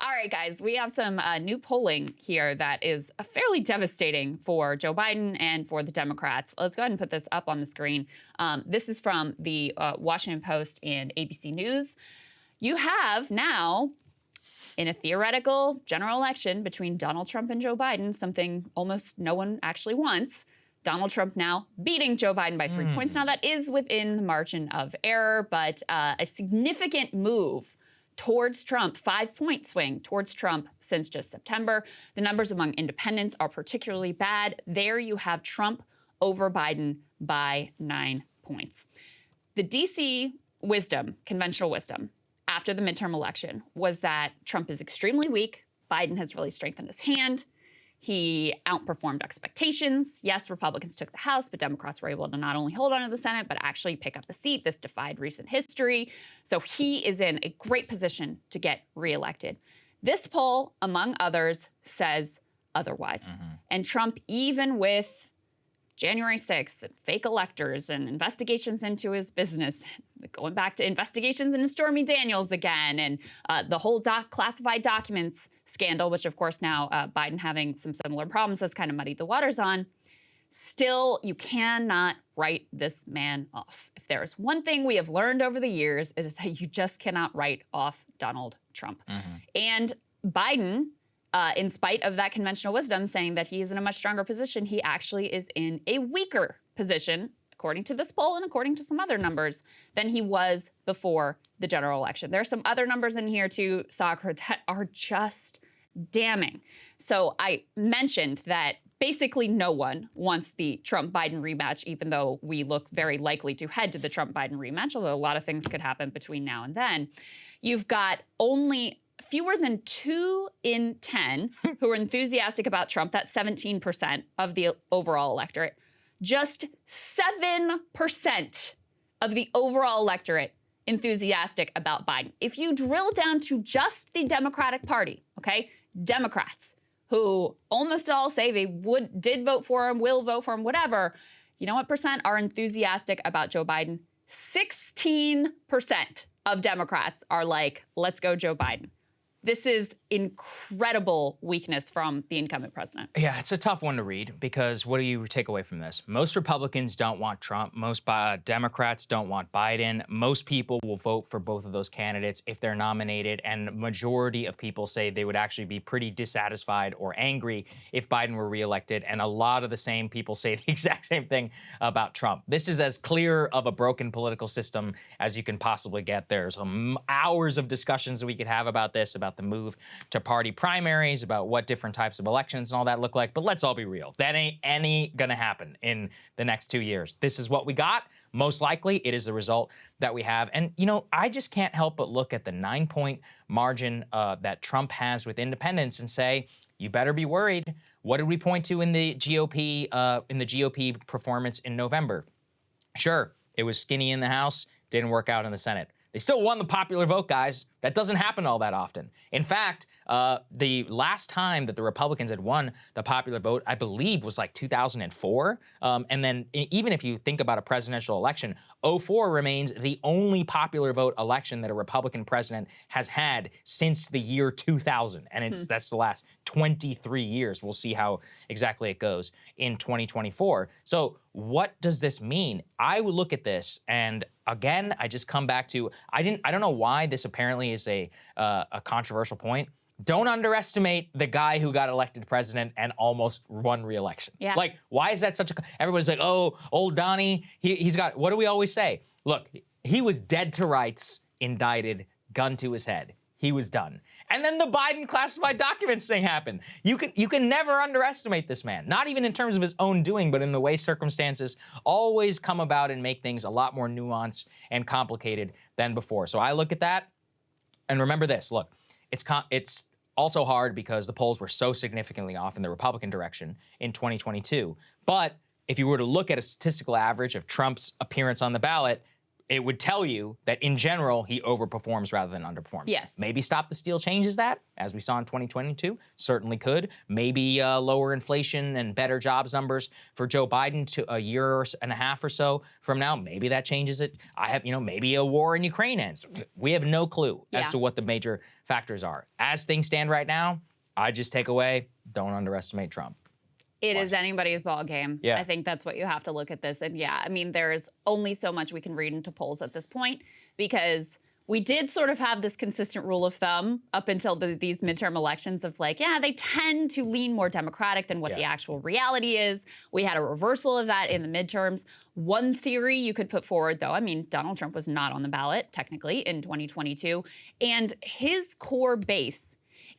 All right, guys, we have some new polling here that is fairly devastating for Joe Biden and for the Democrats. Let's go ahead and put this up on the screen. This is from the Washington Post and ABC News. You have now, in a theoretical general election between Donald Trump and Joe Biden, something almost no one actually wants, Donald Trump now beating Joe Biden by 3 points. Now, that is within the margin of error, but a significant move towards Trump, 5-point swing towards Trump since just September. The numbers among independents are particularly bad. There you have Trump over Biden by 9 points. The DC wisdom, conventional wisdom, after the midterm election was that Trump is extremely weak. Biden has really strengthened his hand. He outperformed expectations. Yes, Republicans took the House, but Democrats were able to not only hold on to the Senate, but actually pick up a seat. This defied recent history. So he is in a great position to get reelected. This poll, among others, says otherwise. And Trump, even with January 6th, and fake electors and investigations into his business, going back to investigations into Stormy Daniels again, and the whole classified documents scandal, which of course now Biden having some similar problems has kind of muddied the waters on. Still, you cannot write this man off. If there is one thing we have learned over the years, it is that you just cannot write off Donald Trump. And Biden, in spite of that conventional wisdom saying that he is in a much stronger position, he actually is in a weaker position, according to this poll and according to some other numbers, than he was before the general election. There are some other numbers in here too, Saagar, that are just damning. So I mentioned that basically no one wants the Trump-Biden rematch, even though we look very likely to head to the Trump-Biden rematch, although a lot of things could happen between now and then. You've got only fewer than 2 in 10 who are enthusiastic about Trump. That's 17% of the overall electorate. Just 7% of the overall electorate enthusiastic about Biden. If you drill down to just the Democratic Party, okay, Democrats, who almost all say they did vote for him, will vote for him, whatever, you know what percent are enthusiastic about Joe Biden? 16% of Democrats are like, let's go Joe Biden. This is incredible weakness from the incumbent president. Yeah, it's a tough one to read because what do you take away from this? Most Republicans don't want Trump. Most Democrats don't want Biden. Most people will vote for both of those candidates if they're nominated, and majority of people say they would actually be pretty dissatisfied or angry if Biden were reelected, and a lot of the same people say the exact same thing about Trump. This is as clear of a broken political system as you can possibly get. There's hours of discussions that we could have about this, about the move to party primaries, about what different types of elections and all that look like. But let's all be real. That ain't gonna happen in the next 2 years. This is what we got. Most likely, it is the result that we have. And, you know, I just can't help but look at the 9-point margin that Trump has with independents and say, you better be worried. What did we point to in the GOP performance in November? Sure, it was skinny in the House, didn't work out in the Senate. They still won the popular vote, guys. That doesn't happen all that often. In fact, the last time that the Republicans had won the popular vote, I believe, was like 2004. And then even if you think about a presidential election, 2004 remains the only popular vote election that a Republican president has had since the year 2000. And that's the last 23 years. We'll see how exactly it goes in 2024. So what does this mean? I would look at this, and again, I just come back to, I don't know why this apparently is a controversial point. Don't underestimate the guy who got elected president and almost won re-election. Yeah. Like, why is that such a, everybody's like, oh, old Donnie, he's got, what do we always say? Look, he was dead to rights, indicted, gun to his head. He was done. And then the Biden classified documents thing happened. You can never underestimate this man, not even in terms of his own doing, but in the way circumstances always come about and make things a lot more nuanced and complicated than before. So I look at that and remember this, look, it's also hard because the polls were so significantly off in the Republican direction in 2022. But if you were to look at a statistical average of Trump's appearance on the ballot, it would tell you that in general, he overperforms rather than underperforms. Yes. Maybe Stop the Steal changes that, as we saw in 2022, certainly could. Maybe lower inflation and better jobs numbers for Joe Biden to a year and a half or so from now. Maybe that changes it. Maybe a war in Ukraine ends. We have no clue as to what the major factors are. As things stand right now, I just take away, don't underestimate Trump. It is anybody's ball game. Yeah. I think that's what you have to look at this. And yeah, I mean, there's only so much we can read into polls at this point, because we did sort of have this consistent rule of thumb up until these midterm elections of like, yeah, they tend to lean more Democratic than what the actual reality is. We had a reversal of that in the midterms. One theory you could put forward, though, I mean, Donald Trump was not on the ballot technically in 2022, and his core base,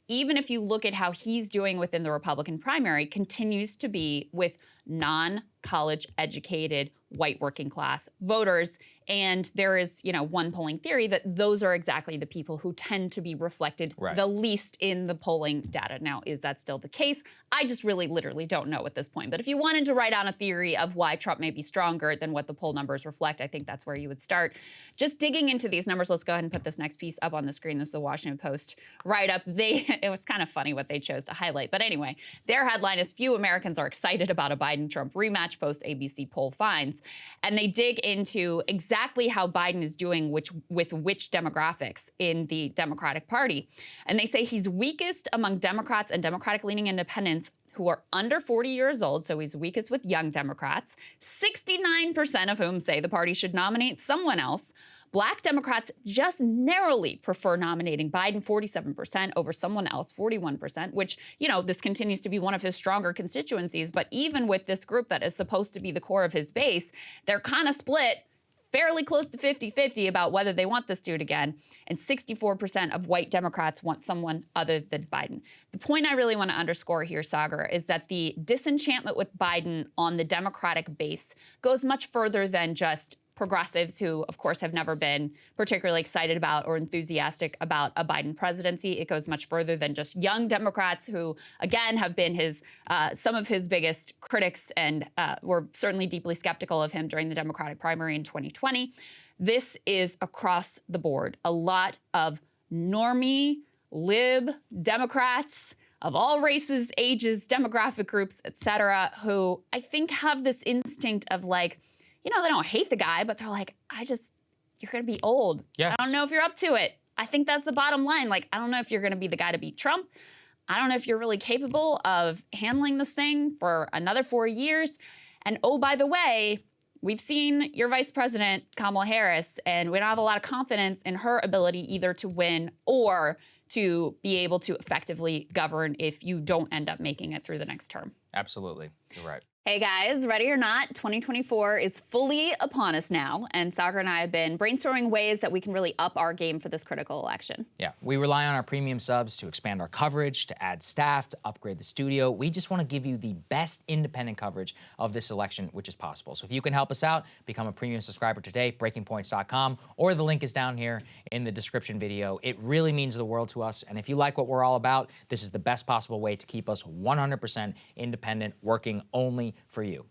even if you look at how he's doing within the Republican primary, continues to be with non-college educated white working class voters. And there is, one polling theory that those are exactly the people who tend to be reflected the least in the polling data. Now, is that still the case? I just really literally don't know at this point. But if you wanted to write on a theory of why Trump may be stronger than what the poll numbers reflect, I think that's where you would start. Just digging into these numbers, let's go ahead and put this next piece up on the screen. This is the Washington Post write-up. It was kind of funny what they chose to highlight. But anyway, their headline is "Few Americans are excited about a Biden-Trump rematch post ABC poll finds." And they dig into exactly how Biden is doing with which demographics in the Democratic Party. And they say he's weakest among Democrats and Democratic-leaning independents who are under 40 years old, so he's weakest with young Democrats, 69% of whom say the party should nominate someone else. Black Democrats just narrowly prefer nominating Biden, 47%, over someone else, 41%, which, this continues to be one of his stronger constituencies. But even with this group that is supposed to be the core of his base, they're kind of split fairly close to 50-50 about whether they want this dude again. And 64% of white Democrats want someone other than Biden. The point I really want to underscore here, Saagar, is that the disenchantment with Biden on the Democratic base goes much further than just progressives who, of course, have never been particularly excited about or enthusiastic about a Biden presidency. It goes much further than just young Democrats who, again, have been some of his biggest critics and were certainly deeply skeptical of him during the Democratic primary in 2020. This is across the board. A lot of normie, lib Democrats of all races, ages, demographic groups, et cetera, who I think have this instinct of like, they don't hate the guy, but they're like, you're going to be old. Yes. I don't know if you're up to it. I think that's the bottom line. Like, I don't know if you're going to be the guy to beat Trump. I don't know if you're really capable of handling this thing for another 4 years. And oh, by the way, we've seen your vice president, Kamala Harris, and we don't have a lot of confidence in her ability either to win or to be able to effectively govern if you don't end up making it through the next term. Absolutely. You're right. Hey guys, ready or not, 2024 is fully upon us now, and Saagar and I have been brainstorming ways that we can really up our game for this critical election. Yeah, we rely on our premium subs to expand our coverage, to add staff, to upgrade the studio. We just want to give you the best independent coverage of this election, which is possible. So if you can help us out, become a premium subscriber today, breakingpoints.com, or the link is down here in the description video. It really means the world to us, and if you like what we're all about, this is the best possible way to keep us 100% independent, working only for you.